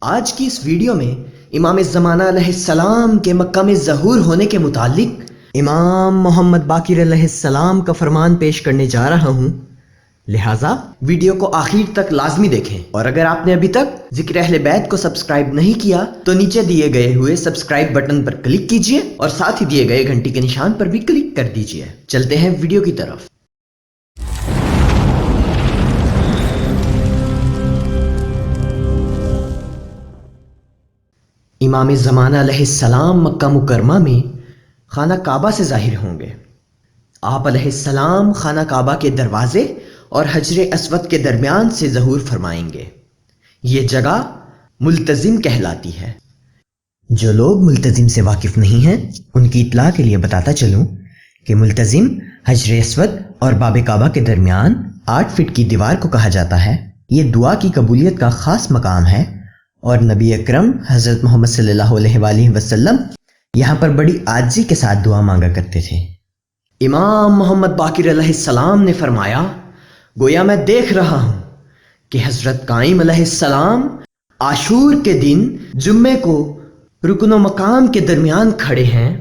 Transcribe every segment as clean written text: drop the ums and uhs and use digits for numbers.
آج کی اس ویڈیو میں امام زمانہ علیہ السلام کے مکہ میں ظہور ہونے کے متعلق امام محمد باقر علیہ السلام کا فرمان پیش کرنے جا رہا ہوں، لہٰذا ویڈیو کو آخر تک لازمی دیکھیں، اور اگر آپ نے ابھی تک ذکر اہل بیت کو سبسکرائب نہیں کیا تو نیچے دیے گئے ہوئے سبسکرائب بٹن پر کلک کیجئے اور ساتھ ہی دیے گئے گھنٹی کے نشان پر بھی کلک کر دیجئے۔ چلتے ہیں ویڈیو کی طرف۔ امام زمانہ علیہ السلام مکہ مکرمہ میں خانہ کعبہ سے ظاہر ہوں گے۔ آپ علیہ السلام خانہ کعبہ کے دروازے اور حجر اسود کے درمیان سے ظہور فرمائیں گے۔ یہ جگہ ملتزم کہلاتی ہے۔ جو لوگ ملتزم سے واقف نہیں ہیں ان کی اطلاع کے لیے بتاتا چلوں کہ ملتزم حجر اسود اور باب کعبہ کے درمیان 8 فٹ کی دیوار کو کہا جاتا ہے۔ یہ دعا کی قبولیت کا خاص مقام ہے اور نبی اکرم حضرت محمد صلی اللہ علیہ وآلہ وسلم یہاں پر بڑی عاجزی کے ساتھ دعا مانگا کرتے تھے۔ امام محمد باقر علیہ السلام نے فرمایا، گویا میں دیکھ رہا ہوں کہ حضرت قائم علیہ السلام عاشور کے دن جمعے کو رکن و مقام کے درمیان کھڑے ہیں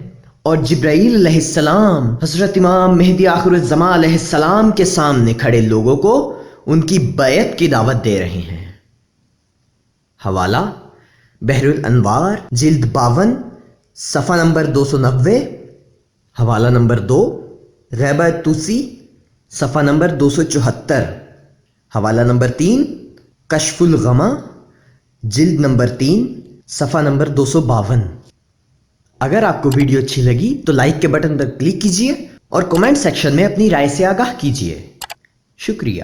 اور جبرائیل علیہ السلام حضرت امام مہدی آخر الزمان علیہ السلام کے سامنے کھڑے لوگوں کو ان کی بیعت کی دعوت دے رہے ہیں۔ حوالہ بحر الانوار جلد 52 صفحہ نمبر 290، حوالہ نمبر 2 غیبہ توسی صفحہ نمبر 274، حوالہ نمبر 3 کشف الغمہ جلد نمبر 3 صفحہ نمبر 252۔ اگر آپ کو ویڈیو اچھی لگی تو لائک کے بٹن پر کلک کیجئے اور کمنٹ سیکشن میں اپنی رائے سے آگاہ کیجئے۔ شکریہ۔